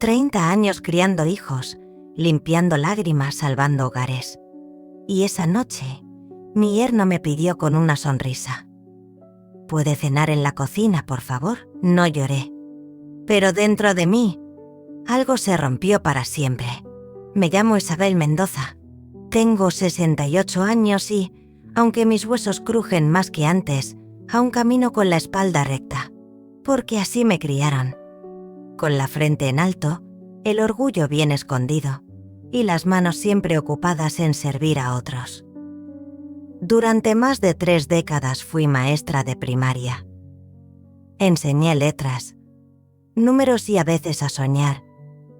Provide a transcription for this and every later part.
30 años criando hijos, limpiando lágrimas, salvando hogares. Y esa noche, mi yerno me pidió con una sonrisa: ¿puede cenar en la cocina, por favor? No lloré. Pero dentro de mí, algo se rompió para siempre. Me llamo Isabel Mendoza. Tengo 68 años y, aunque mis huesos crujen más que antes, aún camino con la espalda recta, porque así me criaron. Con la frente en alto, el orgullo bien escondido y las manos siempre ocupadas en servir a otros. Durante más de 3 décadas fui maestra de primaria. Enseñé letras, números y a veces a soñar,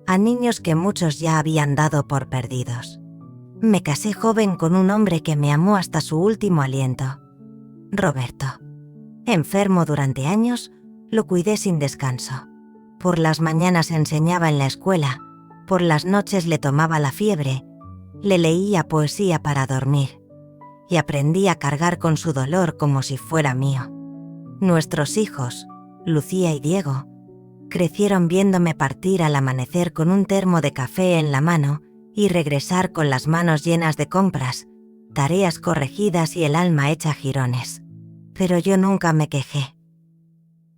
a niños que muchos ya habían dado por perdidos. Me casé joven con un hombre que me amó hasta su último aliento, Roberto. Enfermo durante años, lo cuidé sin descanso. Por las mañanas enseñaba en la escuela, por las noches le tomaba la fiebre, le leía poesía para dormir y aprendí a cargar con su dolor como si fuera mío. Nuestros hijos, Lucía y Diego, crecieron viéndome partir al amanecer con un termo de café en la mano y regresar con las manos llenas de compras, tareas corregidas y el alma hecha jirones. Pero yo nunca me quejé.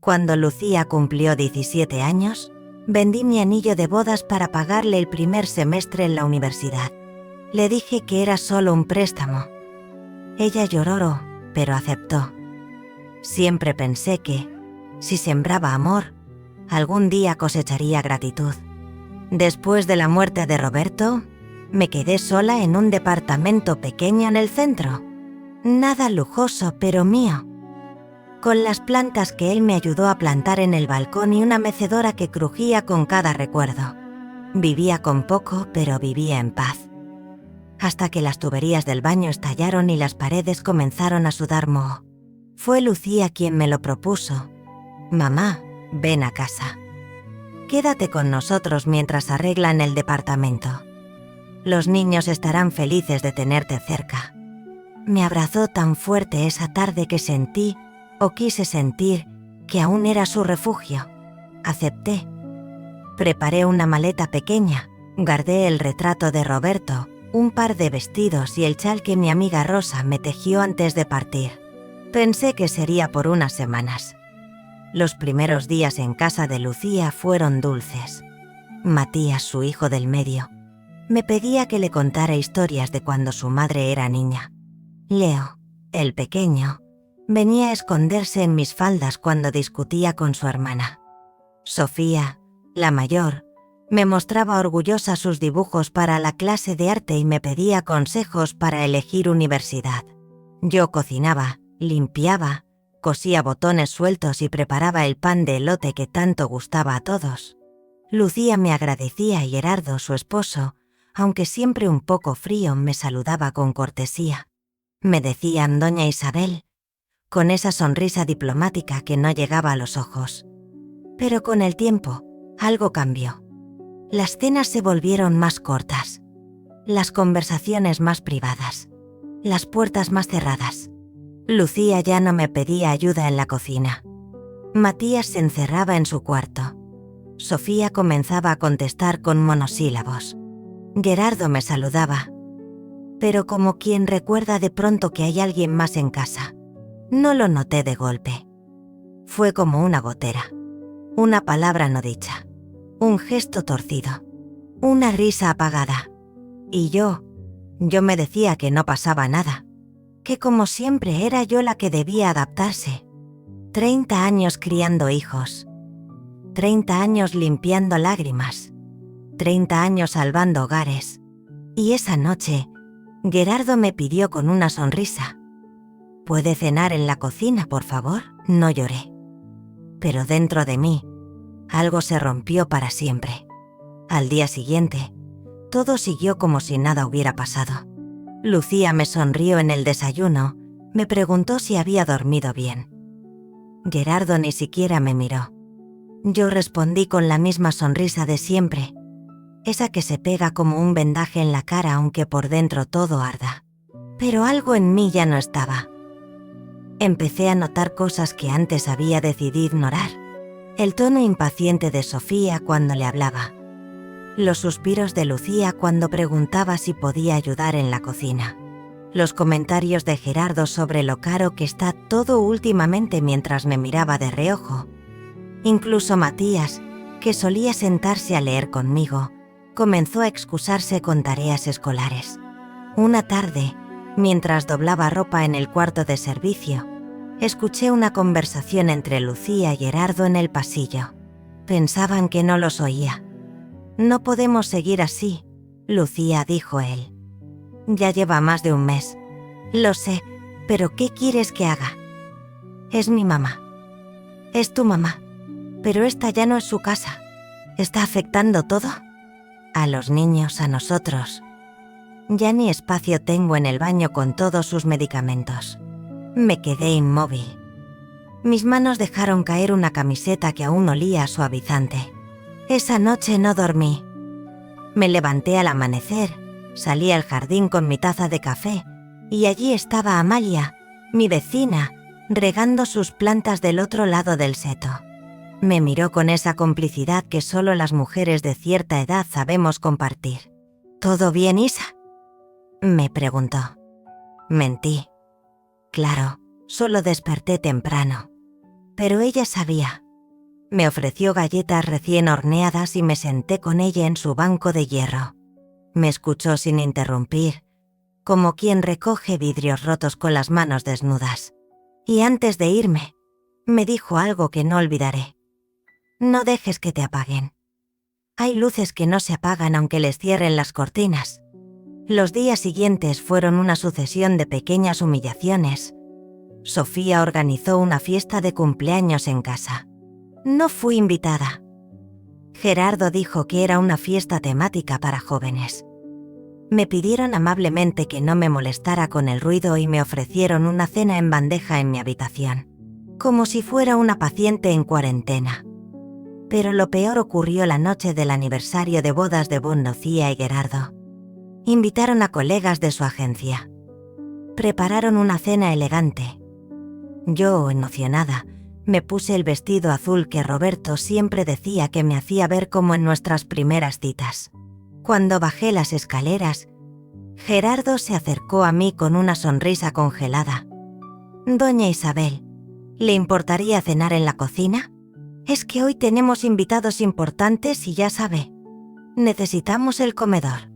Cuando Lucía cumplió 17 años, vendí mi anillo de bodas para pagarle el primer semestre en la universidad. Le dije que era solo un préstamo. Ella lloró, pero aceptó. Siempre pensé que, si sembraba amor, algún día cosecharía gratitud. Después de la muerte de Roberto, me quedé sola en un departamento pequeño en el centro. Nada lujoso, pero mío. Con las plantas que él me ayudó a plantar en el balcón y una mecedora que crujía con cada recuerdo. Vivía con poco, pero vivía en paz. Hasta que las tuberías del baño estallaron y las paredes comenzaron a sudar moho. Fue Lucía quien me lo propuso. Mamá, ven a casa. Quédate con nosotros mientras arreglan el departamento. Los niños estarán felices de tenerte cerca. Me abrazó tan fuerte esa tarde que sentí, o quise sentir, que aún era su refugio. Acepté. Preparé una maleta pequeña, guardé el retrato de Roberto, un par de vestidos y el chal que mi amiga Rosa me tejió antes de partir. Pensé que sería por unas semanas. Los primeros días en casa de Lucía fueron dulces. Matías, su hijo del medio, me pedía que le contara historias de cuando su madre era niña. Leo, el pequeño, venía a esconderse en mis faldas cuando discutía con su hermana. Sofía, la mayor, me mostraba orgullosa sus dibujos para la clase de arte y me pedía consejos para elegir universidad. Yo cocinaba, limpiaba, cosía botones sueltos y preparaba el pan de elote que tanto gustaba a todos. Lucía me agradecía y Gerardo, su esposo, aunque siempre un poco frío, me saludaba con cortesía. Me decían Doña Isabel, con esa sonrisa diplomática que no llegaba a los ojos. Pero con el tiempo, algo cambió. Las cenas se volvieron más cortas, las conversaciones más privadas, las puertas más cerradas. Lucía ya no me pedía ayuda en la cocina. Matías se encerraba en su cuarto. Sofía comenzaba a contestar con monosílabos. Gerardo me saludaba, pero como quien recuerda de pronto que hay alguien más en casa. No lo noté de golpe. Fue como una gotera, una palabra no dicha, un gesto torcido, una risa apagada. Y yo me decía que no pasaba nada, que como siempre era yo la que debía adaptarse. 30 años criando hijos, 30 años limpiando lágrimas, 30 años salvando hogares. Y esa noche, Gerardo me pidió con una sonrisa: ¿puede cenar en la cocina, por favor? No lloré. Pero dentro de mí, algo se rompió para siempre. Al día siguiente, todo siguió como si nada hubiera pasado. Lucía me sonrió en el desayuno, me preguntó si había dormido bien. Gerardo ni siquiera me miró. Yo respondí con la misma sonrisa de siempre, esa que se pega como un vendaje en la cara aunque por dentro todo arda. Pero algo en mí ya no estaba. Empecé a notar cosas que antes había decidido ignorar. El tono impaciente de Sofía cuando le hablaba, los suspiros de Lucía cuando preguntaba si podía ayudar en la cocina, los comentarios de Gerardo sobre lo caro que está todo últimamente mientras me miraba de reojo. Incluso Matías, que solía sentarse a leer conmigo, comenzó a excusarse con tareas escolares. Una tarde, mientras doblaba ropa en el cuarto de servicio, escuché una conversación entre Lucía y Gerardo en el pasillo. Pensaban que no los oía. «No podemos seguir así», Lucía, dijo él. «Ya lleva más de un mes». «Lo sé, pero ¿qué quieres que haga?» «Es mi mamá». «Es tu mamá, pero esta ya no es su casa. ¿Está afectando todo?» «A los niños, a nosotros. Ya ni espacio tengo en el baño con todos sus medicamentos». Me quedé inmóvil. Mis manos dejaron caer una camiseta que aún olía a suavizante. Esa noche no dormí. Me levanté al amanecer, salí al jardín con mi taza de café y allí estaba Amalia, mi vecina, regando sus plantas del otro lado del seto. Me miró con esa complicidad que solo las mujeres de cierta edad sabemos compartir. «¿Todo bien, Isa?», me preguntó. Mentí. Claro, solo desperté temprano. Pero ella sabía. Me ofreció galletas recién horneadas y me senté con ella en su banco de hierro. Me escuchó sin interrumpir, como quien recoge vidrios rotos con las manos desnudas. Y antes de irme, me dijo algo que no olvidaré. «No dejes que te apaguen. Hay luces que no se apagan aunque les cierren las cortinas». Los días siguientes fueron una sucesión de pequeñas humillaciones. Sofía organizó una fiesta de cumpleaños en casa. No fui invitada. Gerardo dijo que era una fiesta temática para jóvenes. Me pidieron amablemente que no me molestara con el ruido y me ofrecieron una cena en bandeja en mi habitación, como si fuera una paciente en cuarentena. Pero lo peor ocurrió la noche del aniversario de bodas de Lucía y Gerardo. Invitaron a colegas de su agencia. Prepararon una cena elegante. Yo, emocionada, me puse el vestido azul que Roberto siempre decía que me hacía ver como en nuestras primeras citas. Cuando bajé las escaleras, Gerardo se acercó a mí con una sonrisa congelada. «Doña Isabel, ¿le importaría cenar en la cocina? Es que hoy tenemos invitados importantes y ya sabe, necesitamos el comedor».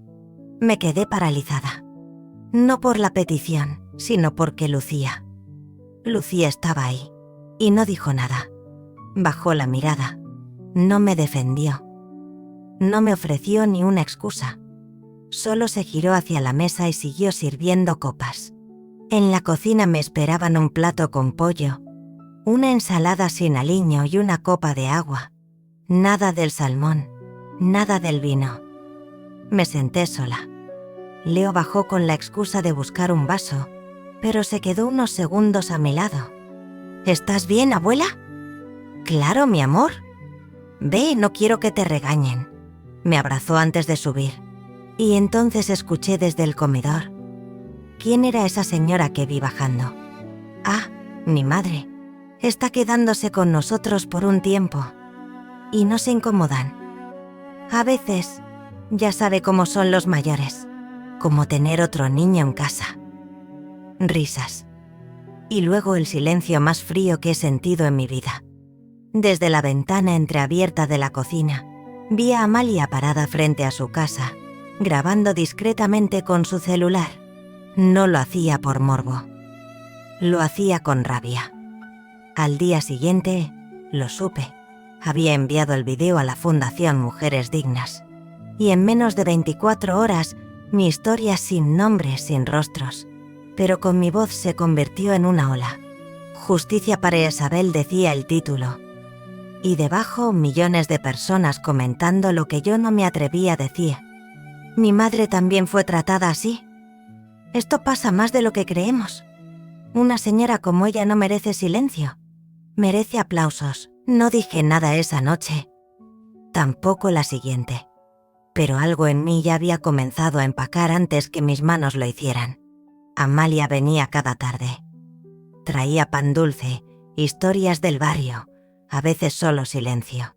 Me quedé paralizada. No por la petición, sino porque Lucía estaba ahí, y no dijo nada. Bajó la mirada. No me defendió. No me ofreció ni una excusa. Solo se giró hacia la mesa y siguió sirviendo copas. En la cocina me esperaban un plato con pollo, una ensalada sin aliño y una copa de agua. Nada del salmón, nada del vino. Me senté sola. Leo bajó con la excusa de buscar un vaso, pero se quedó unos segundos a mi lado. «¿Estás bien, abuela?» «Claro, mi amor. Ve, no quiero que te regañen». Me abrazó antes de subir, y entonces escuché desde el comedor. ¿Quién era esa señora que vi bajando? «Ah, mi madre. Está quedándose con nosotros por un tiempo. Y no se incomodan. A veces, ya sabe cómo son los mayores. Como tener otro niño en casa». Risas. Y luego el silencio más frío que he sentido en mi vida. Desde la ventana entreabierta de la cocina, vi a Amalia parada frente a su casa, grabando discretamente con su celular. No lo hacía por morbo. Lo hacía con rabia. Al día siguiente, lo supe. Había enviado el video a la Fundación Mujeres Dignas. Y en menos de 24 horas, mi historia sin nombres, sin rostros, pero con mi voz se convirtió en una ola. Justicia para Isabel, decía el título. Y debajo millones de personas comentando lo que yo no me atrevía a decir. ¿Mi madre también fue tratada así? Esto pasa más de lo que creemos. Una señora como ella no merece silencio. Merece aplausos. No dije nada esa noche. Tampoco la siguiente. Pero algo en mí ya había comenzado a empacar antes que mis manos lo hicieran. Amalia venía cada tarde. Traía pan dulce, historias del barrio, a veces solo silencio.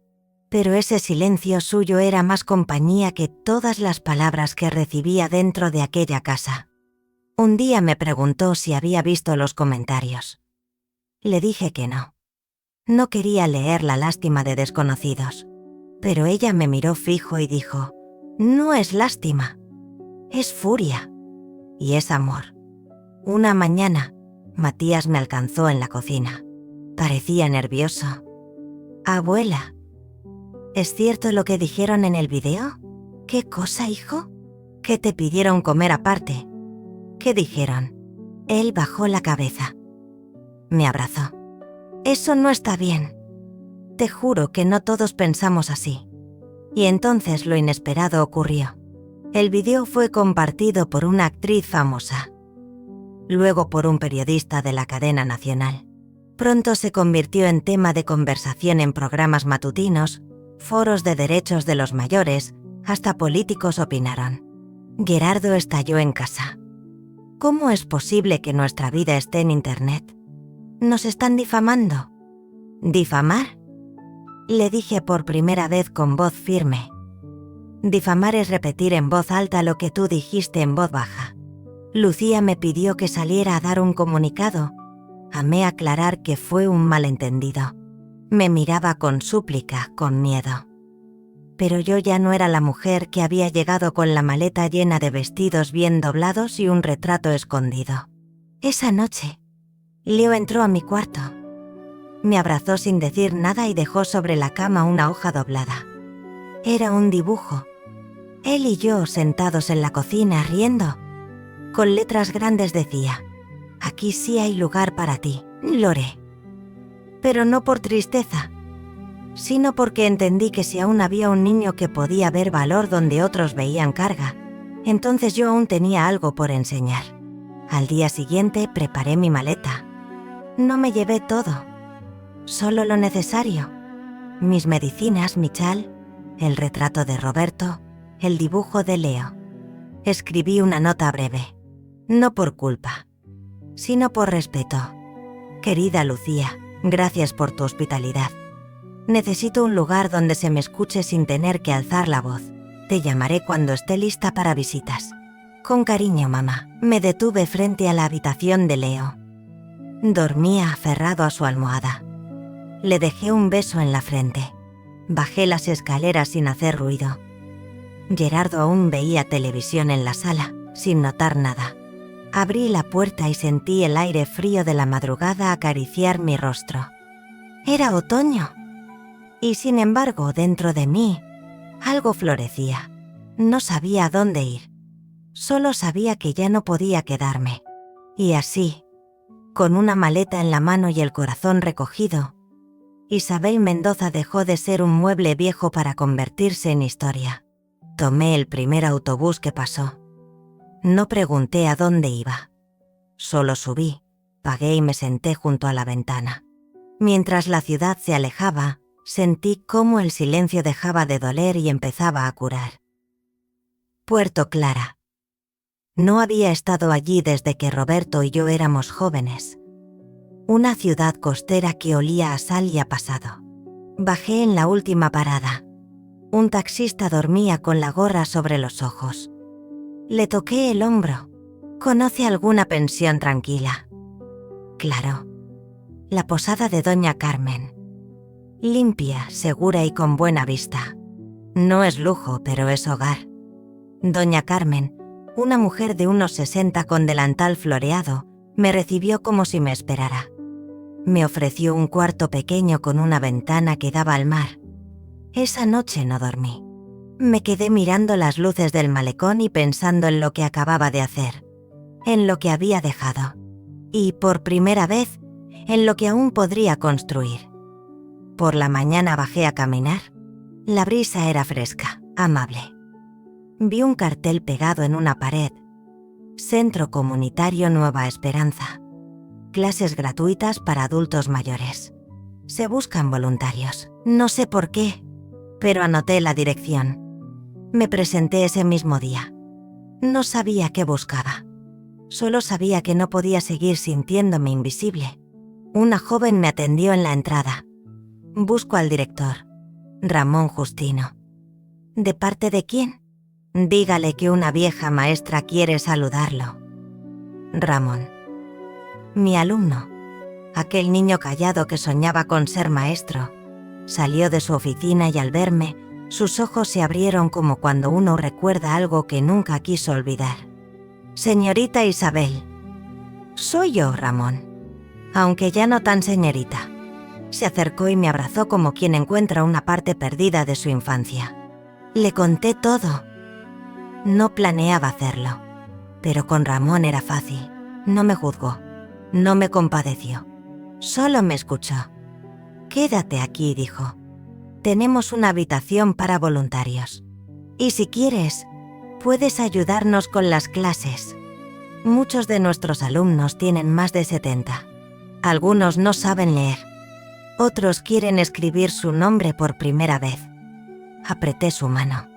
Pero ese silencio suyo era más compañía que todas las palabras que recibía dentro de aquella casa. Un día me preguntó si había visto los comentarios. Le dije que no. No quería leer la lástima de desconocidos. Pero ella me miró fijo y dijo: «No es lástima, es furia y es amor». Una mañana, Matías me alcanzó en la cocina. Parecía nervioso. «Abuela, ¿es cierto lo que dijeron en el video?» «¿Qué cosa, hijo?» «Que te pidieron comer aparte». «¿Qué dijeron?» Él bajó la cabeza. Me abrazó. «Eso no está bien. Te juro que no todos pensamos así». Y entonces lo inesperado ocurrió. El video fue compartido por una actriz famosa. Luego por un periodista de la cadena nacional. Pronto se convirtió en tema de conversación en programas matutinos, foros de derechos de los mayores, hasta políticos opinaron. Gerardo estalló en casa. ¿Cómo es posible que nuestra vida esté en Internet? Nos están difamando. ¿Difamar?, le dije por primera vez con voz firme. Difamar es repetir en voz alta lo que tú dijiste en voz baja. Lucía me pidió que saliera a dar un comunicado. Amé aclarar que fue un malentendido. Me miraba con súplica, con miedo. Pero yo ya no era la mujer que había llegado con la maleta llena de vestidos bien doblados y un retrato escondido. Esa noche, Leo entró a mi cuarto. Me abrazó sin decir nada y dejó sobre la cama una hoja doblada. Era un dibujo. Él y yo sentados en la cocina riendo. Con letras grandes decía: «Aquí sí hay lugar para ti, Lore». Pero no por tristeza, sino porque entendí que si aún había un niño que podía ver valor donde otros veían carga, entonces yo aún tenía algo por enseñar. Al día siguiente preparé mi maleta. No me llevé todo, solo lo necesario. Mis medicinas, mi chal, el retrato de Roberto, el dibujo de Leo. Escribí una nota breve, no por culpa, sino por respeto. «Querida Lucía, gracias por tu hospitalidad. Necesito un lugar donde se me escuche sin tener que alzar la voz. Te llamaré cuando esté lista para visitas. Con cariño, mamá». Me detuve frente a la habitación de Leo. Dormía aferrado a su almohada. Le dejé un beso en la frente. Bajé las escaleras sin hacer ruido. Gerardo aún veía televisión en la sala, sin notar nada. Abrí la puerta y sentí el aire frío de la madrugada acariciar mi rostro. Era otoño. Y sin embargo, dentro de mí, algo florecía. No sabía a dónde ir. Solo sabía que ya no podía quedarme. Y así, con una maleta en la mano y el corazón recogido, Isabel Mendoza dejó de ser un mueble viejo para convertirse en historia. Tomé el primer autobús que pasó. No pregunté a dónde iba. Solo subí, pagué y me senté junto a la ventana. Mientras la ciudad se alejaba, sentí cómo el silencio dejaba de doler y empezaba a curar. Puerto Clara. No había estado allí desde que Roberto y yo éramos jóvenes. Una ciudad costera que olía a sal y a pasado. Bajé en la última parada. Un taxista dormía con la gorra sobre los ojos. Le toqué el hombro. ¿Conoce alguna pensión tranquila? Claro. La posada de Doña Carmen. Limpia, segura y con buena vista. No es lujo, pero es hogar. Doña Carmen, una mujer de unos 60 con delantal floreado, me recibió como si me esperara. Me ofreció un cuarto pequeño con una ventana que daba al mar. Esa noche no dormí. Me quedé mirando las luces del malecón y pensando en lo que acababa de hacer, en lo que había dejado, y, por primera vez, en lo que aún podría construir. Por la mañana bajé a caminar. La brisa era fresca, amable. Vi un cartel pegado en una pared. Centro Comunitario Nueva Esperanza. Clases gratuitas para adultos mayores. Se buscan voluntarios. No sé por qué, pero anoté la dirección. Me presenté ese mismo día. No sabía qué buscaba. Solo sabía que no podía seguir sintiéndome invisible. Una joven me atendió en la entrada. Busco al director. Ramón Justino. ¿De parte de quién? Dígale que una vieja maestra quiere saludarlo. Ramón. Mi alumno, aquel niño callado que soñaba con ser maestro, salió de su oficina y al verme, sus ojos se abrieron como cuando uno recuerda algo que nunca quiso olvidar. Señorita Isabel. Soy yo, Ramón. Aunque ya no tan señorita. Se acercó y me abrazó como quien encuentra una parte perdida de su infancia. Le conté todo. No planeaba hacerlo, pero con Ramón era fácil. No me juzgó, no me compadeció. Solo me escuchó. Quédate aquí, dijo. Tenemos una habitación para voluntarios. Y si quieres, puedes ayudarnos con las clases. Muchos de nuestros alumnos tienen más de 70. Algunos no saben leer. Otros quieren escribir su nombre por primera vez. Apreté su mano.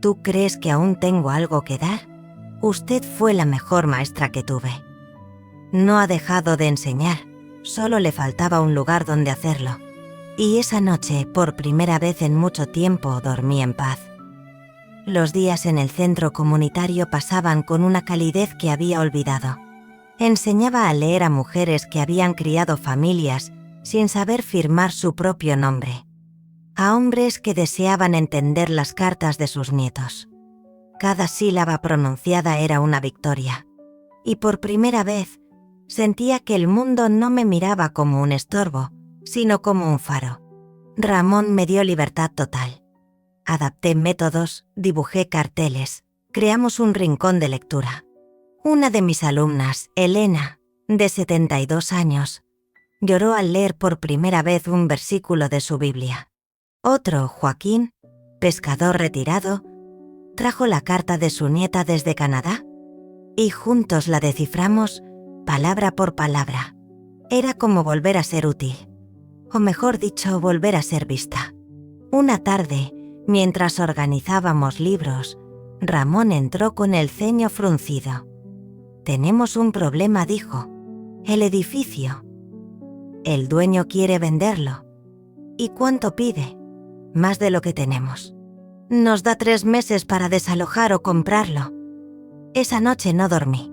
¿Tú crees que aún tengo algo que dar? Usted fue la mejor maestra que tuve. No ha dejado de enseñar, solo le faltaba un lugar donde hacerlo. Y esa noche, por primera vez en mucho tiempo, dormí en paz. Los días en el centro comunitario pasaban con una calidez que había olvidado. Enseñaba a leer a mujeres que habían criado familias sin saber firmar su propio nombre. A hombres que deseaban entender las cartas de sus nietos. Cada sílaba pronunciada era una victoria. Y por primera vez, sentía que el mundo no me miraba como un estorbo, sino como un faro. Ramón me dio libertad total. Adapté métodos, dibujé carteles, creamos un rincón de lectura. Una de mis alumnas, Elena, de 72 años, lloró al leer por primera vez un versículo de su Biblia. Otro, Joaquín, pescador retirado, trajo la carta de su nieta desde Canadá y juntos la desciframos palabra por palabra. Era como volver a ser útil, o mejor dicho, volver a ser vista. Una tarde, mientras organizábamos libros, Ramón entró con el ceño fruncido. «Tenemos un problema», dijo. «El edificio. El dueño quiere venderlo. ¿Y cuánto pide? Más de lo que tenemos. Nos da 3 meses para desalojar o comprarlo». Esa noche no dormí.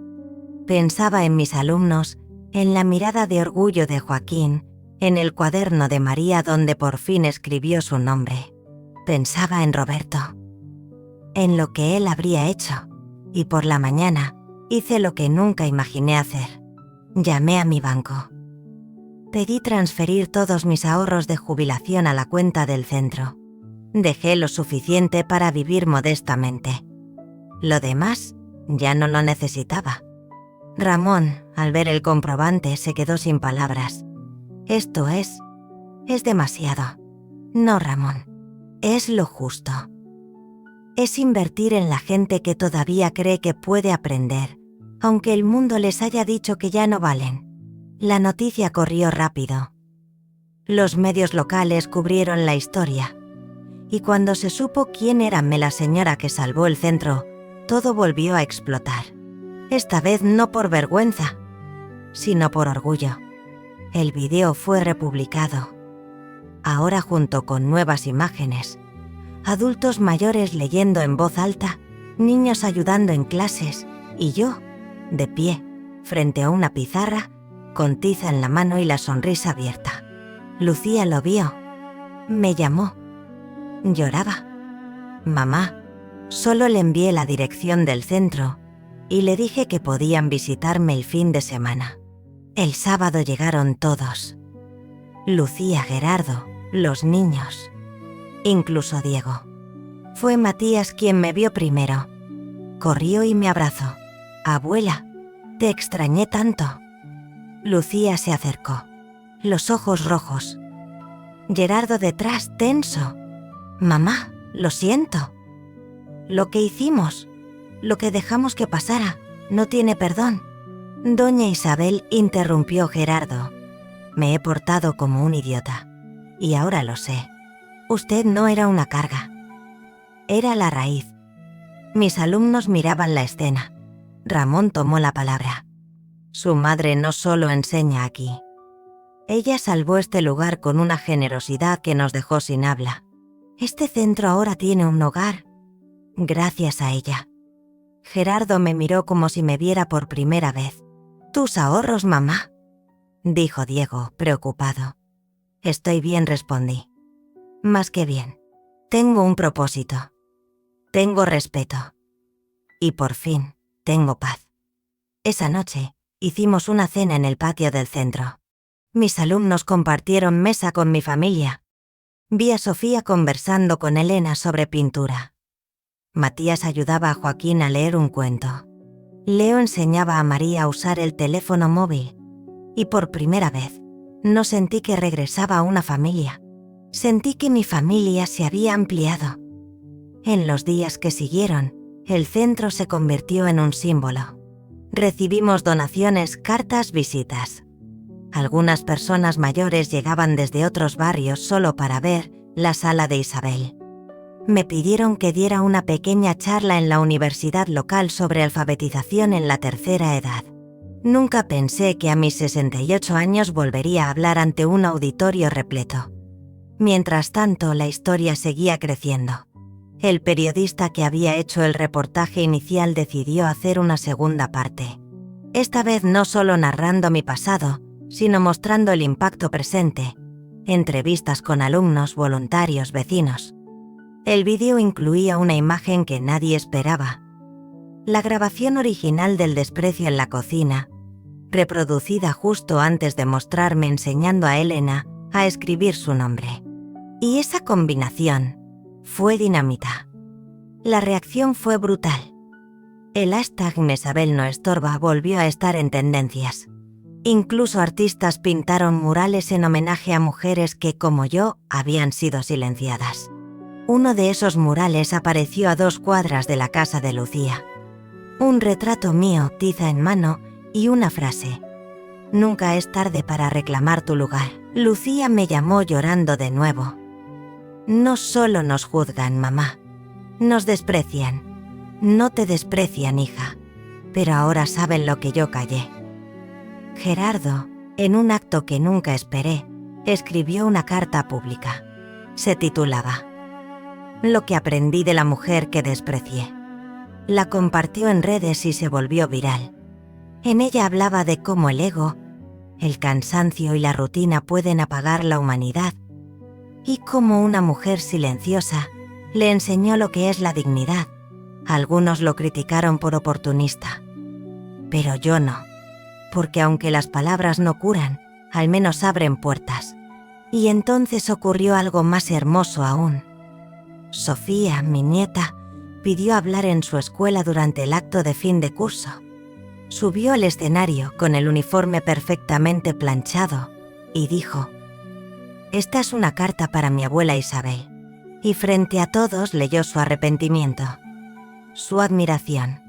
Pensaba en mis alumnos, en la mirada de orgullo de Joaquín, en el cuaderno de María donde por fin escribió su nombre. Pensaba en Roberto, en lo que él habría hecho, y por la mañana hice lo que nunca imaginé hacer. Llamé a mi banco. Pedí transferir todos mis ahorros de jubilación a la cuenta del centro. Dejé lo suficiente para vivir modestamente. Lo demás ya no lo necesitaba. Ramón, al ver el comprobante, se quedó sin palabras. Esto es demasiado. No, Ramón, es lo justo. Es invertir en la gente que todavía cree que puede aprender, aunque el mundo les haya dicho que ya no valen. La noticia corrió rápido. Los medios locales cubrieron la historia. Y cuando se supo quién era la señora que salvó el centro, todo volvió a explotar. Esta vez no por vergüenza, sino por orgullo. El video fue republicado. Ahora junto con nuevas imágenes, adultos mayores leyendo en voz alta, niños ayudando en clases y yo, de pie, frente a una pizarra, con tiza en la mano y la sonrisa abierta. Lucía lo vio. Me llamó. Lloraba. «Mamá, solo le envié la dirección del centro y le dije que podían visitarme el fin de semana. El sábado llegaron todos. Lucía, Gerardo, los niños, incluso Diego. Fue Matías quien me vio primero. Corrió y me abrazó. Abuela, te extrañé tanto». Lucía se acercó, los ojos rojos. Gerardo detrás, tenso. «Mamá, lo siento. Lo que hicimos, lo que dejamos que pasara, no tiene perdón». Doña Isabel, interrumpió Gerardo. «Me he portado como un idiota. Y ahora lo sé. Usted no era una carga. Era la raíz». Mis alumnos miraban la escena. Ramón tomó la palabra. «Su madre no solo enseña aquí. Ella salvó este lugar con una generosidad que nos dejó sin habla. Este centro ahora tiene un hogar, gracias a ella. Gerardo me miró como si me viera por primera vez. «Tus ahorros, mamá», dijo Diego, preocupado. «Estoy bien», respondí. «Más que bien. Tengo un propósito. Tengo respeto. Y por fin, tengo paz». Esa noche, hicimos una cena en el patio del centro. Mis alumnos compartieron mesa con mi familia. Vi a Sofía conversando con Elena sobre pintura. Matías ayudaba a Joaquín a leer un cuento. Leo enseñaba a María a usar el teléfono móvil. Y por primera vez, no sentí que regresaba a una familia. Sentí que mi familia se había ampliado. En los días que siguieron, el centro se convirtió en un símbolo. Recibimos donaciones, cartas, visitas. Algunas personas mayores llegaban desde otros barrios solo para ver la sala de Isabel. Me pidieron que diera una pequeña charla en la universidad local sobre alfabetización en la tercera edad. Nunca pensé que a mis 68 años volvería a hablar ante un auditorio repleto. Mientras tanto, la historia seguía creciendo. El periodista que había hecho el reportaje inicial decidió hacer una segunda parte. Esta vez no solo narrando mi pasado, sino mostrando el impacto presente. Entrevistas con alumnos, voluntarios, vecinos. El vídeo incluía una imagen que nadie esperaba. La grabación original del desprecio en la cocina, reproducida justo antes de mostrarme enseñando a Elena a escribir su nombre. Y esa combinación fue dinamita. La reacción fue brutal. El hashtag Mesabel no estorba volvió a estar en tendencias. Incluso artistas pintaron murales en homenaje a mujeres que, como yo, habían sido silenciadas. Uno de esos murales apareció a 2 cuadras de la casa de Lucía. Un retrato mío, tiza en mano, y una frase: «Nunca es tarde para reclamar tu lugar». Lucía me llamó llorando de nuevo. «No solo nos juzgan, mamá. Nos desprecian. No te desprecian, hija. Pero ahora saben lo que yo callé». Gerardo, en un acto que nunca esperé, escribió una carta pública. Se titulaba «Lo que aprendí de la mujer que desprecié». La compartió en redes y se volvió viral. En ella hablaba de cómo el ego, el cansancio y la rutina pueden apagar la humanidad, y cómo una mujer silenciosa le enseñó lo que es la dignidad. Algunos lo criticaron por oportunista. Pero yo no, porque aunque las palabras no curan, al menos abren puertas. Y entonces ocurrió algo más hermoso aún. Sofía, mi nieta, pidió hablar en su escuela durante el acto de fin de curso. Subió al escenario con el uniforme perfectamente planchado y dijo: «Esta es una carta para mi abuela Isabel». Y frente a todos leyó su arrepentimiento, su admiración,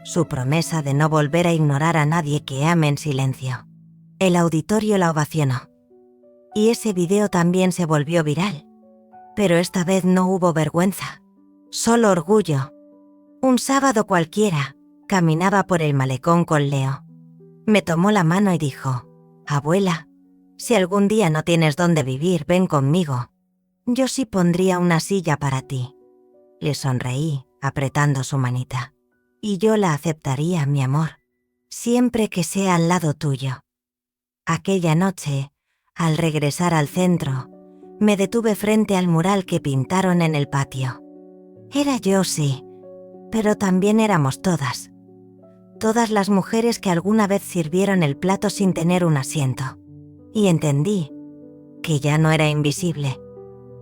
su promesa de no volver a ignorar a nadie que ame en silencio. El auditorio la ovacionó. Y ese video también se volvió viral. Pero esta vez no hubo vergüenza, solo orgullo. Un sábado cualquiera, caminaba por el malecón con Leo. Me tomó la mano y dijo: «Abuela, si algún día no tienes dónde vivir, ven conmigo. Yo sí pondría una silla para ti». Le sonreí, apretando su manita. «Y yo la aceptaría, mi amor, siempre que sea al lado tuyo». Aquella noche, al regresar al centro, me detuve frente al mural que pintaron en el patio. Era yo, sí, pero también éramos todas. Todas las mujeres que alguna vez sirvieron el plato sin tener un asiento. Y entendí que ya no era invisible,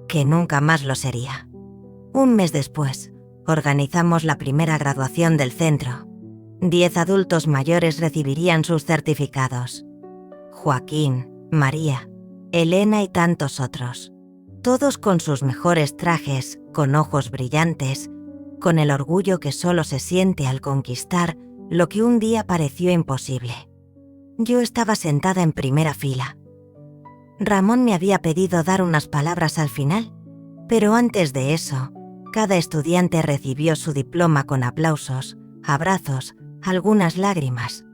que nunca más lo sería. Un mes después, organizamos la primera graduación del centro. 10 adultos mayores recibirían sus certificados. Joaquín, María, Elena y tantos otros. Todos con sus mejores trajes, con ojos brillantes, con el orgullo que solo se siente al conquistar lo que un día pareció imposible. Yo estaba sentada en primera fila. Ramón me había pedido dar unas palabras al final, pero antes de eso, cada estudiante recibió su diploma con aplausos, abrazos, algunas lágrimas.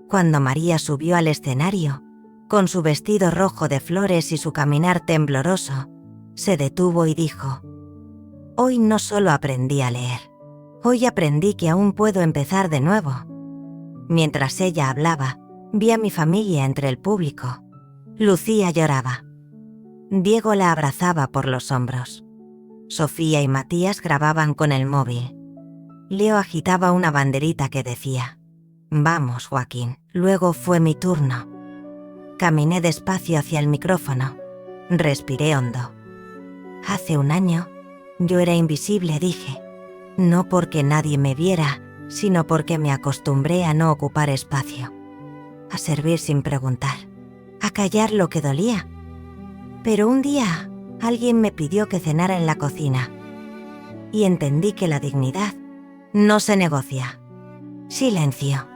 Cuando María subió al escenario, con su vestido rojo de flores y su caminar tembloroso, se detuvo y dijo: Hoy no solo aprendí a leer. Hoy aprendí que aún puedo empezar de nuevo. Mientras ella hablaba, vi a mi familia entre el público. Lucía lloraba. Diego la abrazaba por los hombros. Sofía y Matías grababan con el móvil. Leo agitaba una banderita que decía: «Vamos, Joaquín». Luego fue mi turno. Caminé despacio hacia el micrófono. Respiré hondo. Hace un año, yo era invisible, dije. No porque nadie me viera, sino porque me acostumbré a no ocupar espacio. A servir sin preguntar. A callar lo que dolía. Pero un día, alguien me pidió que cenara en la cocina. Y entendí que la dignidad no se negocia. Silencio.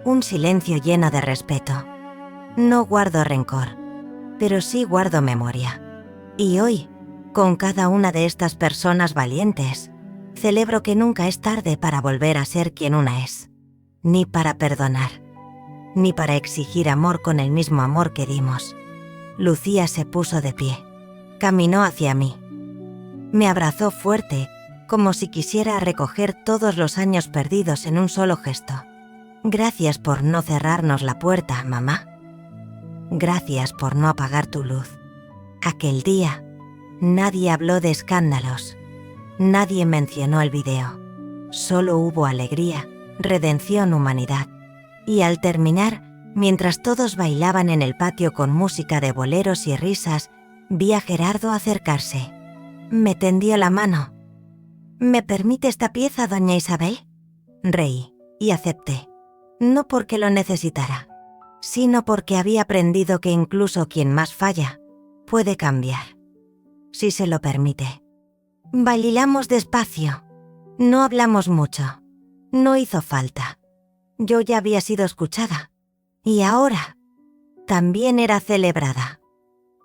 Un silencio lleno de respeto. No guardo rencor, pero sí guardo memoria. Y hoy, con cada una de estas personas valientes, celebro que nunca es tarde para volver a ser quien una es. Ni para perdonar, ni para exigir amor con el mismo amor que dimos. Lucía se puso de pie. Caminó hacia mí. Me abrazó fuerte, como si quisiera recoger todos los años perdidos en un solo gesto. Gracias por no cerrarnos la puerta, mamá. Gracias por no apagar tu luz. Aquel día, nadie habló de escándalos. Nadie mencionó el video. Solo hubo alegría, redención, humanidad. Y al terminar, mientras todos bailaban en el patio con música de boleros y risas, vi a Gerardo acercarse. Me tendió la mano. «¿Me permite esta pieza, doña Isabel?» Reí y acepté. No porque lo necesitara, sino porque había aprendido que incluso quien más falla puede cambiar, si se lo permite. Bailamos despacio. No hablamos mucho. No hizo falta. Yo ya había sido escuchada. Y ahora también era celebrada.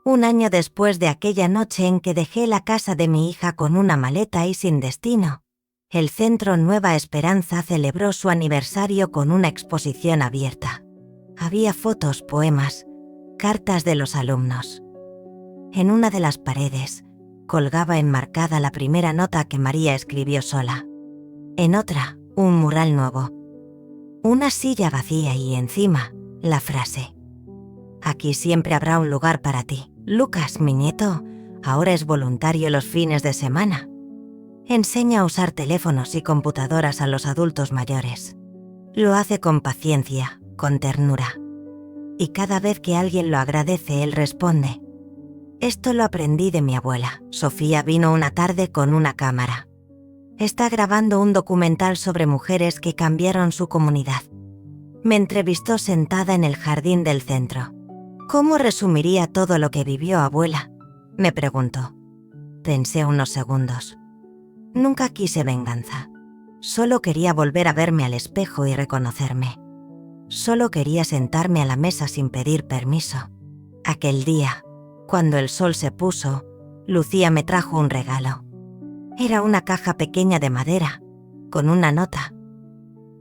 Un año después de aquella noche en que dejé la casa de mi hija con una maleta y sin destino, el Centro Nueva Esperanza celebró su aniversario con una exposición abierta. Había fotos, poemas, cartas de los alumnos. En una de las paredes colgaba enmarcada la primera nota que María escribió sola. En otra, un mural nuevo. Una silla vacía y encima, la frase: «Aquí siempre habrá un lugar para ti. Lucas, mi nieto, ahora es voluntario los fines de semana. Enseña a usar teléfonos y computadoras a los adultos mayores. Lo hace con paciencia, con ternura. Y cada vez que alguien lo agradece, él responde». Esto lo aprendí de mi abuela. Sofía vino una tarde con una cámara. Está grabando un documental sobre mujeres que cambiaron su comunidad. Me entrevistó sentada en el jardín del centro. ¿Cómo resumiría todo lo que vivió abuela?, me preguntó. Pensé unos segundos. Nunca quise venganza. Solo quería volver a verme al espejo y reconocerme. Solo quería sentarme a la mesa sin pedir permiso. Aquel día, cuando el sol se puso, Lucía me trajo un regalo. Era una caja pequeña de madera, con una nota.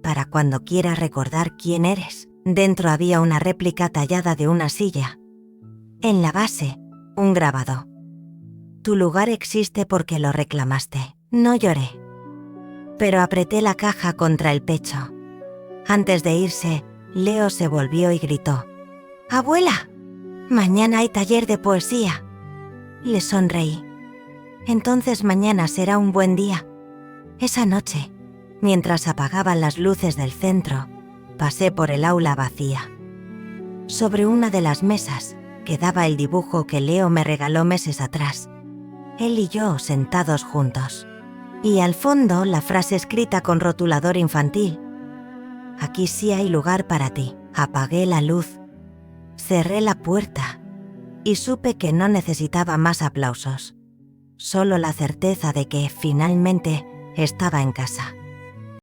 Para cuando quieras recordar quién eres. Dentro había una réplica tallada de una silla. En la base, un grabado. Tu lugar existe porque lo reclamaste. No lloré, pero apreté la caja contra el pecho. Antes de irse, Leo se volvió y gritó: «¡Abuela! Mañana hay taller de poesía». Le sonreí. Entonces mañana será un buen día. Esa noche, mientras apagaban las luces del centro, pasé por el aula vacía. Sobre una de las mesas quedaba el dibujo que Leo me regaló meses atrás. Él y yo sentados juntos. Y al fondo la frase escrita con rotulador infantil: «Aquí sí hay lugar para ti». Apagué la luz, cerré la puerta y supe que no necesitaba más aplausos. Solo la certeza de que finalmente estaba en casa.